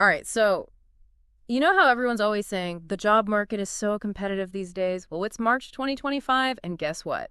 All right, so you know how everyone's always saying the job market is so competitive these days? Well, it's March 2025, and guess what?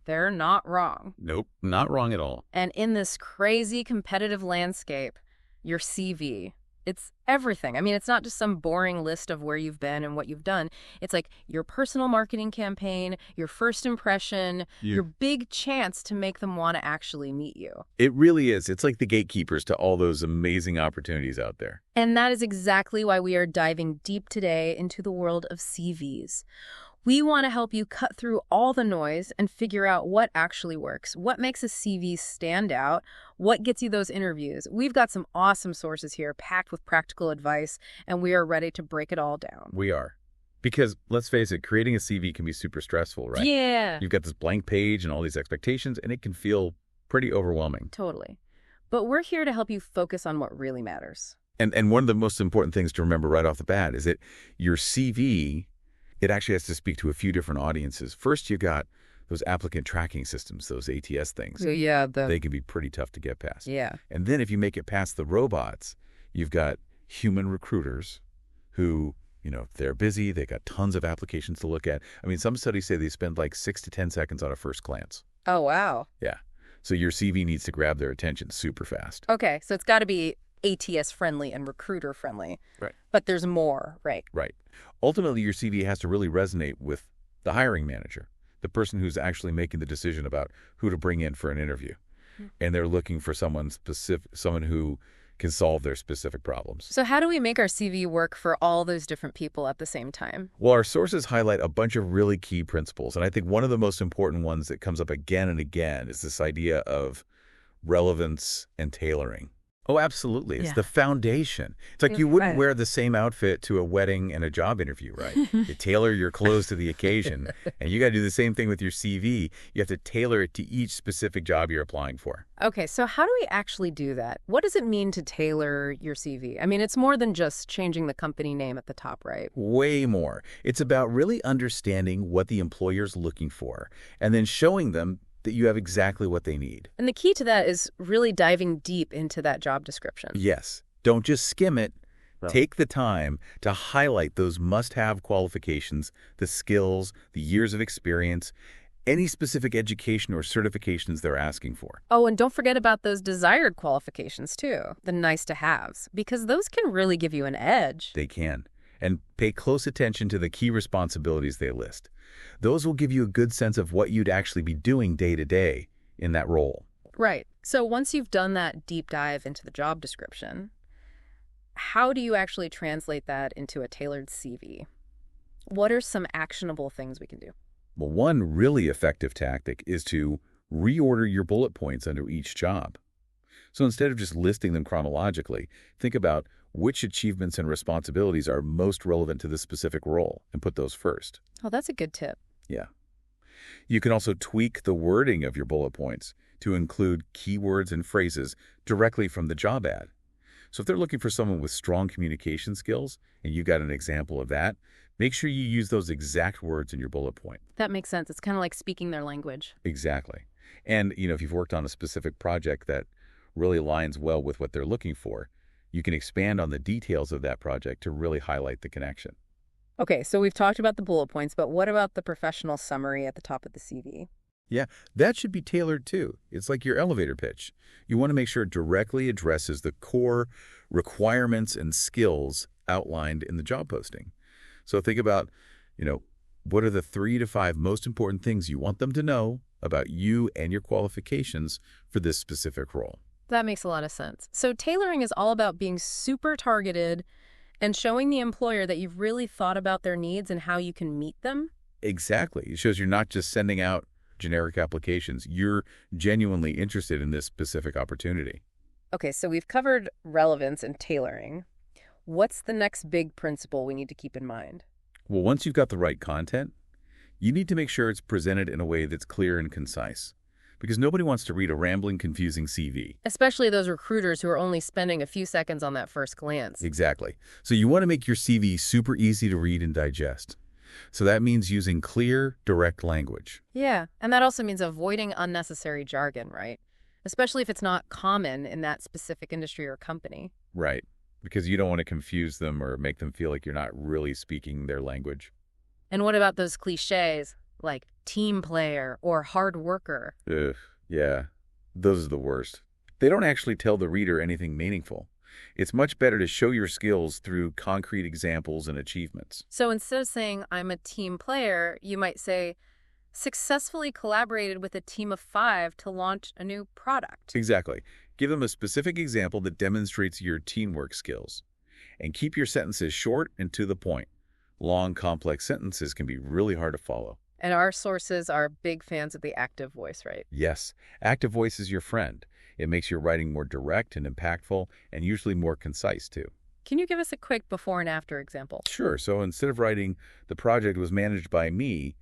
They're not wrong. Nope, not wrong at all. And in this crazy competitive landscape, your CV, it's everything. I mean, it's not just some boring list of where you've been and what you've done. It's like your personal marketing campaign, your first impression, your big chance to make them want to actually meet you. It really is. It's like the gatekeepers to all those amazing opportunities out there. And that is exactly why we are diving deep today into the world of CVs. We want to help you cut through all the noise and figure out what actually works, what makes a CV stand out, what gets you those interviews. We've got some awesome sources here packed with practical advice, and we are ready to break it all down. We are. Because, let's face it, creating a CV can be super stressful, right? Yeah. You've got this blank page and all these expectations, and it can feel pretty overwhelming. Totally. But we're here to help you focus on what really matters. And one of the most important things to remember right off the bat is that your CV, it actually has to speak to a few different audiences. First, you got those applicant tracking systems, those ATS things. So yeah, They can be pretty tough to get past. Yeah. And then if you make it past the robots, you've got human recruiters who, they're busy. They got tons of applications to look at. I mean, some studies say they spend like 6 to 10 seconds on a first glance. Oh, wow. Yeah. So your CV needs to grab their attention super fast. Okay, so it's got to be ATS-friendly and recruiter-friendly. Right. But there's more, right? Right. Ultimately, your CV has to really resonate with the hiring manager, the person who's actually making the decision about who to bring in for an interview. And they're looking for someone specific, someone who can solve their specific problems. So how do we make our CV work for all those different people at the same time? Well, our sources highlight a bunch of really key principles. And I think one of the most important ones that comes up again and again is this idea of relevance and tailoring. Oh, absolutely. It's the foundation. It's like you wouldn't wear the same outfit to a wedding and a job interview, right? You tailor your clothes to the occasion, and you got to do the same thing with your CV. You have to tailor it to each specific job you're applying for. Okay, so how do we actually do that? What does it mean to tailor your CV? I mean, it's more than just changing the company name at the top, right? Way more. It's about really understanding what the employer's looking for and then showing them that you have exactly what they need. And the key to that is really diving deep into that job description. Yes. Don't just skim it. No. Take the time to highlight those must-have qualifications, the skills, the years of experience, any specific education or certifications they're asking for. Oh, and don't forget about those desired qualifications, too, the nice-to-haves, because those can really give you an edge. They can. And pay close attention to the key responsibilities they list. Those will give you a good sense of what you'd actually be doing day to day in that role. Right. So once you've done that deep dive into the job description, how do you actually translate that into a tailored CV? What are some actionable things we can do? Well, one really effective tactic is to reorder your bullet points under each job. So instead of just listing them chronologically, think about which achievements and responsibilities are most relevant to this specific role and put those first. Oh, that's a good tip. Yeah. You can also tweak the wording of your bullet points to include keywords and phrases directly from the job ad. So if they're looking for someone with strong communication skills, and you got an example of that, make sure you use those exact words in your bullet point. That makes sense. It's kind of like speaking their language. Exactly. And, if you've worked on a specific project that really aligns well with what they're looking for, you can expand on the details of that project to really highlight the connection. Okay, so we've talked about the bullet points, but what about the professional summary at the top of the CV? Yeah, that should be tailored too. It's like your elevator pitch. You want to make sure it directly addresses the core requirements and skills outlined in the job posting. So think about, what are the 3 to 5 most important things you want them to know about you and your qualifications for this specific role? That makes a lot of sense. So tailoring is all about being super targeted and showing the employer that you've really thought about their needs and how you can meet them? Exactly. It shows you're not just sending out generic applications. You're genuinely interested in this specific opportunity. Okay, so we've covered relevance and tailoring. What's the next big principle we need to keep in mind? Well, once you've got the right content, you need to make sure it's presented in a way that's clear and concise. Because nobody wants to read a rambling, confusing CV. Especially those recruiters who are only spending a few seconds on that first glance. Exactly. So you want to make your CV super easy to read and digest. So that means using clear, direct language. Yeah, and that also means avoiding unnecessary jargon, right? Especially if it's not common in that specific industry or company. Right. because you don't want to confuse them or make them feel like you're not really speaking their language. And what about those cliches like team player or hard worker? Ugh, yeah, those are the worst. They don't actually tell the reader anything meaningful. It's much better to show your skills through concrete examples and achievements. So instead of saying, I'm a team player, you might say, successfully collaborated with a team of 5 to launch a new product. Exactly. Give them a specific example that demonstrates your teamwork skills. And keep your sentences short and to the point. Long, complex sentences can be really hard to follow. And our sources are big fans of the active voice, right? Yes, active voice is your friend. It makes your writing more direct and impactful, and usually more concise, too. Can you give us a quick before and after example? Sure. So instead of writing, the project was managed by me,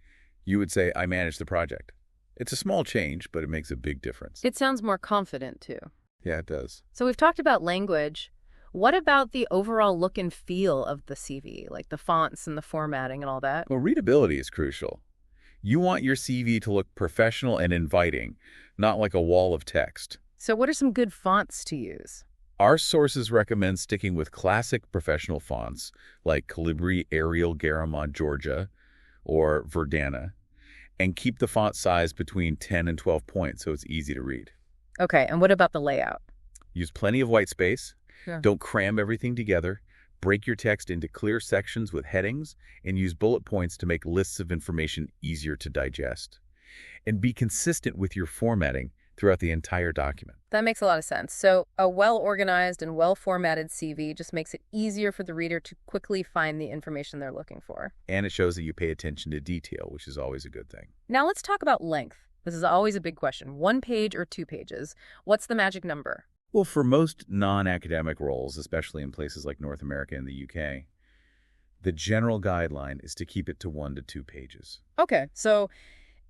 you would say, I managed the project. It's a small change, but it makes a big difference. It sounds more confident, too. Yeah, it does. So we've talked about language. What about the overall look and feel of the CV, like the fonts and the formatting and all that? Well, readability is crucial. You want your CV to look professional and inviting, not like a wall of text. So what are some good fonts to use? Our sources recommend sticking with classic professional fonts like Calibri, Arial, Garamond, Georgia, or Verdana, and keep the font size between 10 and 12 points so it's easy to read. Okay, and what about the layout? Use plenty of white space. Yeah. Don't cram everything together. Break your text into clear sections with headings and use bullet points to make lists of information easier to digest. And be consistent with your formatting throughout the entire document. That makes a lot of sense. So a well-organized and well-formatted CV just makes it easier for the reader to quickly find the information they're looking for. And it shows that you pay attention to detail, which is always a good thing. Now let's talk about length. This is always a big question. 1 page or 2 pages? What's the magic number? Well, for most non-academic roles, especially in places like North America and the UK, the general guideline is to keep it to 1 to 2 pages. Okay, so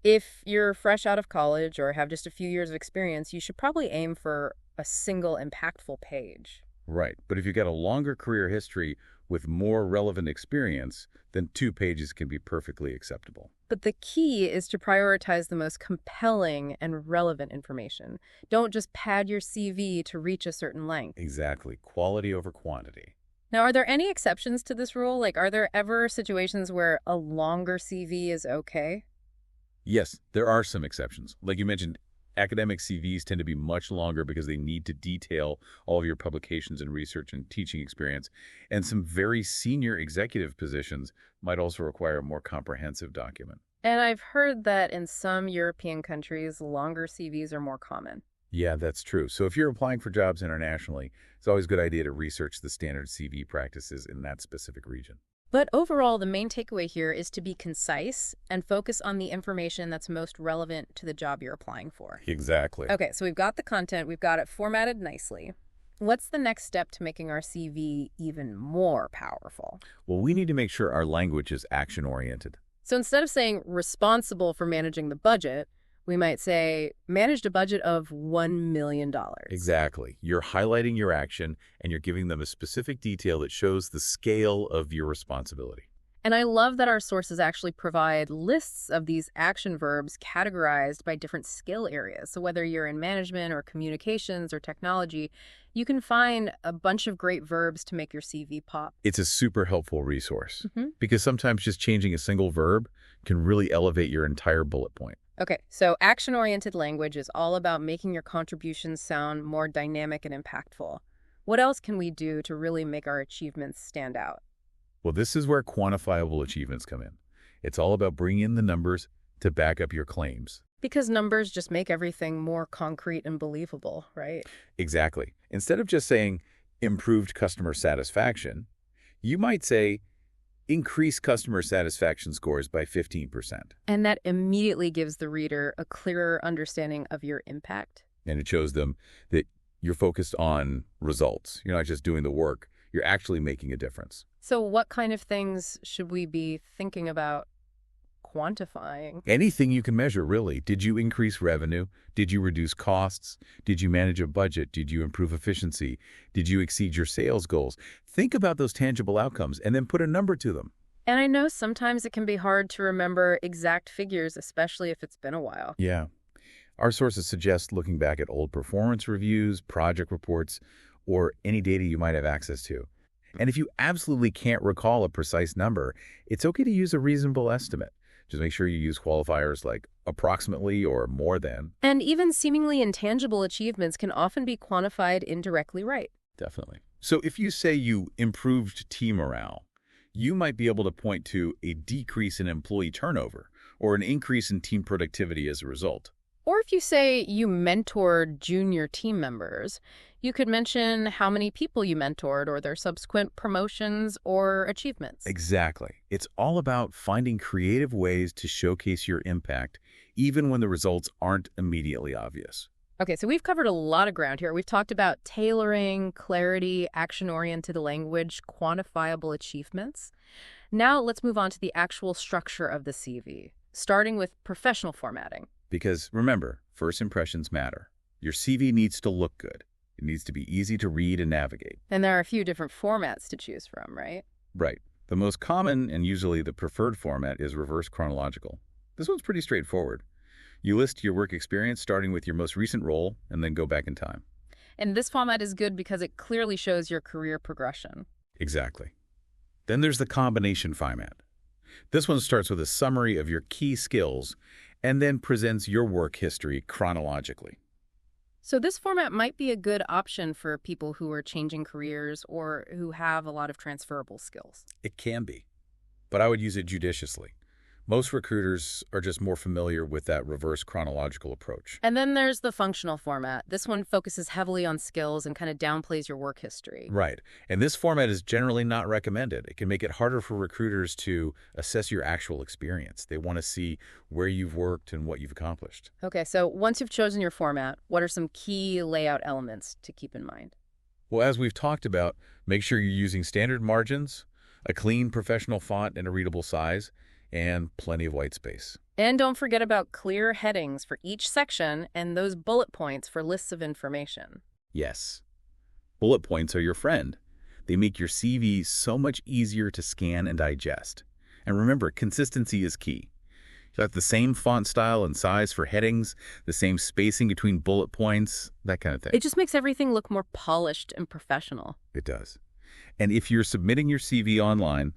if you're fresh out of college or have just a few years of experience, you should probably aim for a single impactful page. Right, but if you've got a longer career history with more relevant experience, then 2 pages can be perfectly acceptable. But the key is to prioritize the most compelling and relevant information. Don't just pad your CV to reach a certain length. Exactly. Quality over quantity. Now, are there any exceptions to this rule? Like, are there ever situations where a longer CV is okay? Yes, there are some exceptions. Like you mentioned, academic CVs tend to be much longer because they need to detail all of your publications and research and teaching experience. And some very senior executive positions might also require a more comprehensive document. And I've heard that in some European countries, longer CVs are more common. Yeah, that's true. So if you're applying for jobs internationally, it's always a good idea to research the standard CV practices in that specific region. But overall, the main takeaway here is to be concise and focus on the information that's most relevant to the job you're applying for. Exactly. Okay, so we've got the content, we've got it formatted nicely. What's the next step to making our CV even more powerful? Well, we need to make sure our language is action-oriented. So instead of saying responsible for managing the budget, we might say managed a budget of $1 million. Exactly. You're highlighting your action and you're giving them a specific detail that shows the scale of your responsibility. And I love that our sources actually provide lists of these action verbs categorized by different skill areas. So whether you're in management or communications or technology, you can find a bunch of great verbs to make your CV pop. It's a super helpful resource because sometimes just changing a single verb can really elevate your entire bullet point. Okay, so action-oriented language is all about making your contributions sound more dynamic and impactful. What else can we do to really make our achievements stand out? Well, this is where quantifiable achievements come in. It's all about bringing in the numbers to back up your claims. Because numbers just make everything more concrete and believable, right? Exactly. Instead of just saying improved customer satisfaction, you might say increase customer satisfaction scores by 15%. And that immediately gives the reader a clearer understanding of your impact. And it shows them that you're focused on results. You're not just doing the work. You're actually making a difference. So what kind of things should we be thinking about quantifying? Anything you can measure, really. Did you increase revenue? Did you reduce costs? Did you manage a budget? Did you improve efficiency? Did you exceed your sales goals? Think about those tangible outcomes and then put a number to them. And I know sometimes it can be hard to remember exact figures, especially if it's been a while. Yeah. Our sources suggest looking back at old performance reviews, project reports, or any data you might have access to. And if you absolutely can't recall a precise number, it's okay to use a reasonable estimate. Just make sure you use qualifiers like approximately or more than. And even seemingly intangible achievements can often be quantified indirectly right. Definitely. So if you say you improved team morale, you might be able to point to a decrease in employee turnover or an increase in team productivity as a result. Or if you say you mentored junior team members, you could mention how many people you mentored or their subsequent promotions or achievements. Exactly. It's all about finding creative ways to showcase your impact, even when the results aren't immediately obvious. Okay, so we've covered a lot of ground here. We've talked about tailoring, clarity, action-oriented language, quantifiable achievements. Now let's move on to the actual structure of the CV, starting with professional formatting. Because remember, first impressions matter. Your CV needs to look good. It needs to be easy to read and navigate. And there are a few different formats to choose from, right? Right. The most common and usually the preferred format is reverse chronological. This one's pretty straightforward. You list your work experience starting with your most recent role and then go back in time. And this format is good because it clearly shows your career progression. Exactly. Then there's the combination format. This one starts with a summary of your key skills and then presents your work history chronologically. So this format might be a good option for people who are changing careers or who have a lot of transferable skills. It can be, but I would use it judiciously. Most recruiters are just more familiar with that reverse chronological approach. And then there's the functional format. This one focuses heavily on skills and kind of downplays your work history. Right. And this format is generally not recommended. It can make it harder for recruiters to assess your actual experience. They want to see where you've worked and what you've accomplished. Okay, so once you've chosen your format, what are some key layout elements to keep in mind? Well, as we've talked about, make sure you're using standard margins, a clean professional font and a readable size, and plenty of white space. And don't forget about clear headings for each section and those bullet points for lists of information. Yes. Bullet points are your friend. They make your CV so much easier to scan and digest. And remember, consistency is key. You have the same font style and size for headings, the same spacing between bullet points, that kind of thing. It just makes everything look more polished and professional. It does. And if you're submitting your CV online,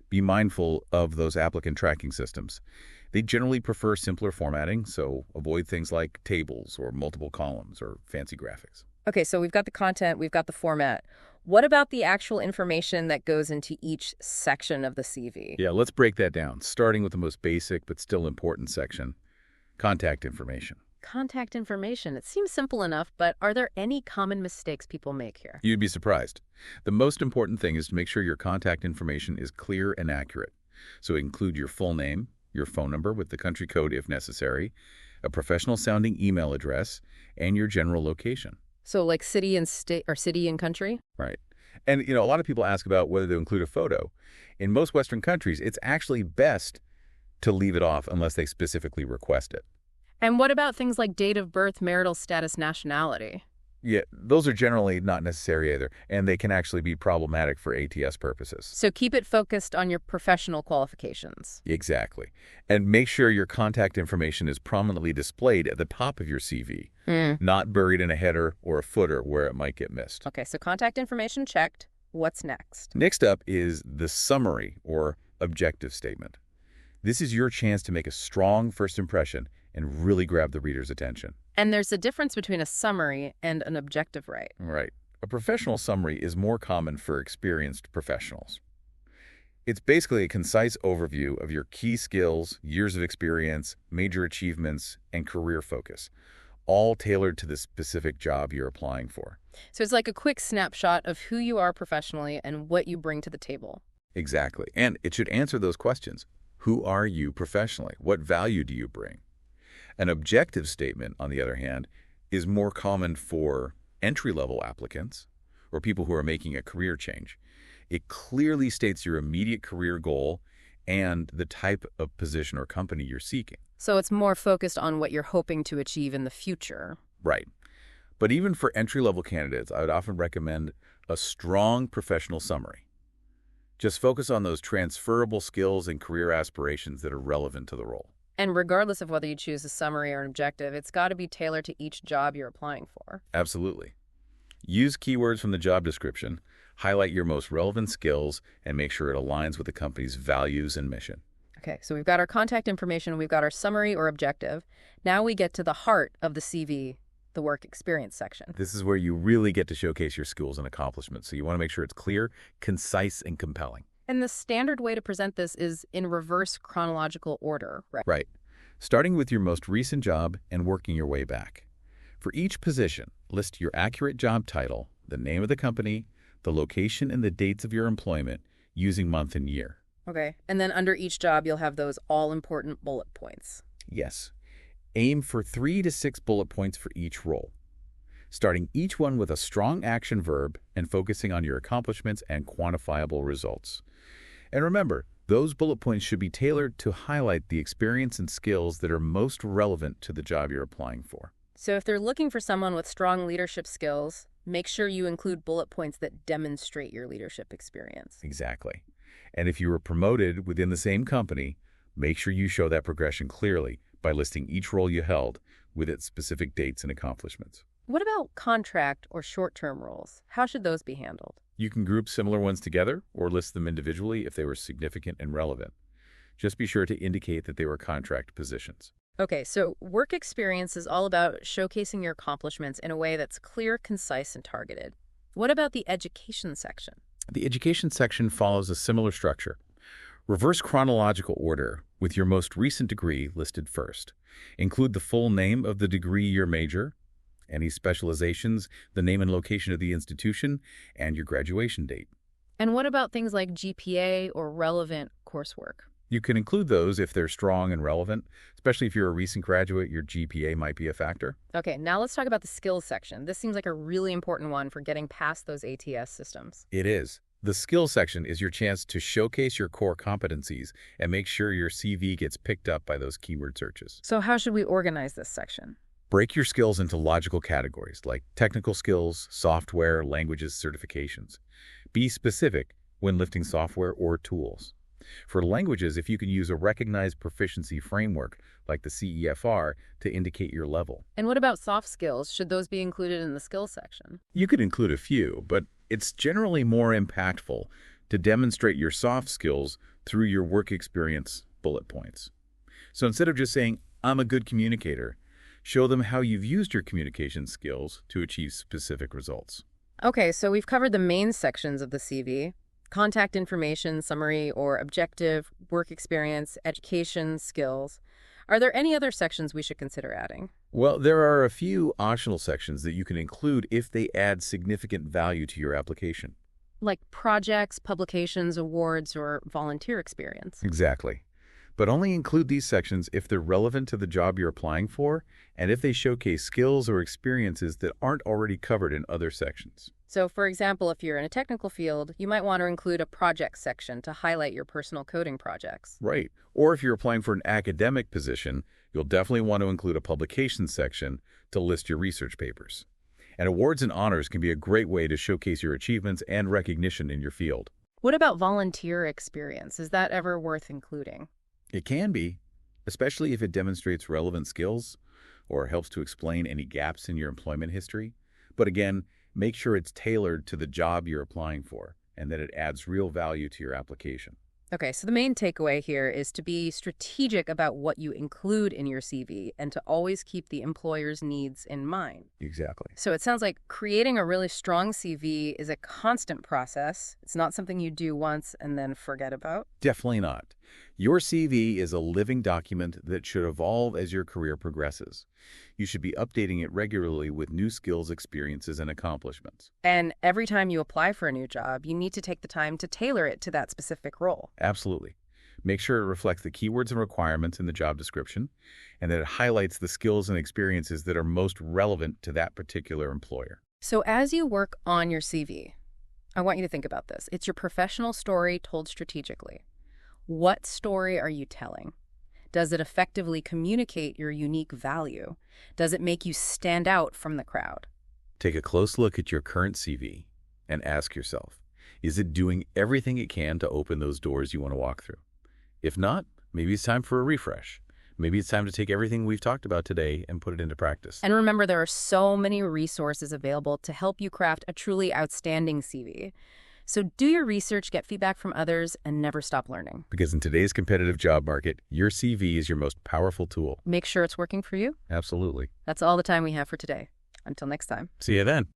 be mindful of those applicant tracking systems. They generally prefer simpler formatting, so avoid things like tables or multiple columns or fancy graphics. Okay, so we've got the content, we've got the format. What about the actual information that goes into each section of the CV? Yeah, let's break that down, starting with the most basic but still important section, contact information. Contact information. It seems simple enough, but are there any common mistakes people make here? You'd be surprised. The most important thing is to make sure your contact information is clear and accurate. So include your full name, your phone number with the country code if necessary, a professional-sounding email address, and your general location. So like city and state or city and country? Right. And, a lot of people ask about whether to include a photo. In most Western countries, it's actually best to leave it off unless they specifically request it. And what about things like date of birth, marital status, nationality? Yeah, those are generally not necessary either, and they can actually be problematic for ATS purposes. So keep it focused on your professional qualifications. Exactly. And make sure your contact information is prominently displayed at the top of your CV, not buried in a header or a footer where it might get missed. Okay, so contact information checked. What's next? Next up is the summary or objective statement. This is your chance to make a strong first impression and really grab the reader's attention. And there's a difference between a summary and an objective, right? Right. A professional summary is more common for experienced professionals. It's basically a concise overview of your key skills, years of experience, major achievements, and career focus, all tailored to the specific job you're applying for. So it's like a quick snapshot of who you are professionally and what you bring to the table. Exactly. And it should answer those questions. Who are you professionally? What value do you bring? An objective statement, on the other hand, is more common for entry-level applicants or people who are making a career change. It clearly states your immediate career goal and the type of position or company you're seeking. So it's more focused on what you're hoping to achieve in the future. Right. But even for entry-level candidates, I would often recommend a strong professional summary. Just focus on those transferable skills and career aspirations that are relevant to the role. And regardless of whether you choose a summary or an objective, it's got to be tailored to each job you're applying for. Absolutely. Use keywords from the job description, highlight your most relevant skills, and make sure it aligns with the company's values and mission. Okay, so we've got our contact information, we've got our summary or objective. Now we get to the heart of the CV, the work experience section. This is where you really get to showcase your skills and accomplishments, so you want to make sure it's clear, concise, and compelling. And the standard way to present this is in reverse chronological order, right? Right. Starting with your most recent job and working your way back. For each position, list your accurate job title, the name of the company, the location and the dates of your employment using month and year. Okay, and then under each job, you'll have those all-important bullet points. Yes. Aim for 3 to 6 bullet points for each role, starting each one with a strong action verb and focusing on your accomplishments and quantifiable results. And remember, those bullet points should be tailored to highlight the experience and skills that are most relevant to the job you're applying for. So if they're looking for someone with strong leadership skills, make sure you include bullet points that demonstrate your leadership experience. Exactly. And if you were promoted within the same company, make sure you show that progression clearly by listing each role you held with its specific dates and accomplishments. What about contract or short-term roles? How should those be handled? You can group similar ones together or list them individually if they were significant and relevant. Just be sure to indicate that they were contract positions. Okay, so work experience is all about showcasing your accomplishments in a way that's clear, concise, and targeted. What about the education section? The education section follows a similar structure. Reverse chronological order with your most recent degree listed first. Include the full name of the degree your major, any specializations, the name and location of the institution, and your graduation date. And what about things like GPA or relevant coursework? You can include those if they're strong and relevant, especially if you're a recent graduate, your GPA might be a factor. Okay, now let's talk about the skills section. This seems like a really important one for getting past those ATS systems. It is. The skills section is your chance to showcase your core competencies and make sure your CV gets picked up by those keyword searches. So how should we organize this section? Break your skills into logical categories like technical skills, software, languages, certifications. Be specific when lifting software or tools. For languages, if you can use a recognized proficiency framework like the CEFR to indicate your level. And what about soft skills? Should those be included in the skills section? You could include a few, but it's generally more impactful to demonstrate your soft skills through your work experience bullet points. So instead of just saying, I'm a good communicator, show them how you've used your communication skills to achieve specific results. Okay, so we've covered the main sections of the CV: contact information, summary or objective, work experience, education, skills. Are there any other sections we should consider adding? Well, there are a few optional sections that you can include if they add significant value to your application. Like projects, publications, awards, or volunteer experience. Exactly. But only include these sections if they're relevant to the job you're applying for and if they showcase skills or experiences that aren't already covered in other sections. So, for example, if you're in a technical field, you might want to include a project section to highlight your personal coding projects. Right. Or if you're applying for an academic position, you'll definitely want to include a publication section to list your research papers. And awards and honors can be a great way to showcase your achievements and recognition in your field. What about volunteer experience? Is that ever worth including? It can be, especially if it demonstrates relevant skills or helps to explain any gaps in your employment history. But again, make sure it's tailored to the job you're applying for and that it adds real value to your application. Okay, so the main takeaway here is to be strategic about what you include in your CV and to always keep the employer's needs in mind. Exactly. So it sounds like creating a really strong CV is a constant process. It's not something you do once and then forget about. Definitely not. Your CV is a living document that should evolve as your career progresses. You should be updating it regularly with new skills, experiences, and accomplishments. And every time you apply for a new job, you need to take the time to tailor it to that specific role. Absolutely. Make sure it reflects the keywords and requirements in the job description and that it highlights the skills and experiences that are most relevant to that particular employer. So as you work on your CV, I want you to think about this. It's your professional story told strategically. What story are you telling? Does it effectively communicate your unique value? Does it make you stand out from the crowd? Take a close look at your current CV and ask yourself, is it doing everything it can to open those doors you want to walk through? If not, maybe it's time for a refresh. Maybe it's time to take everything we've talked about today and put it into practice. And remember, there are so many resources available to help you craft a truly outstanding CV. So do your research, get feedback from others, and never stop learning. Because in today's competitive job market, your CV is your most powerful tool. Make sure it's working for you. Absolutely. That's all the time we have for today. Until next time. See you then.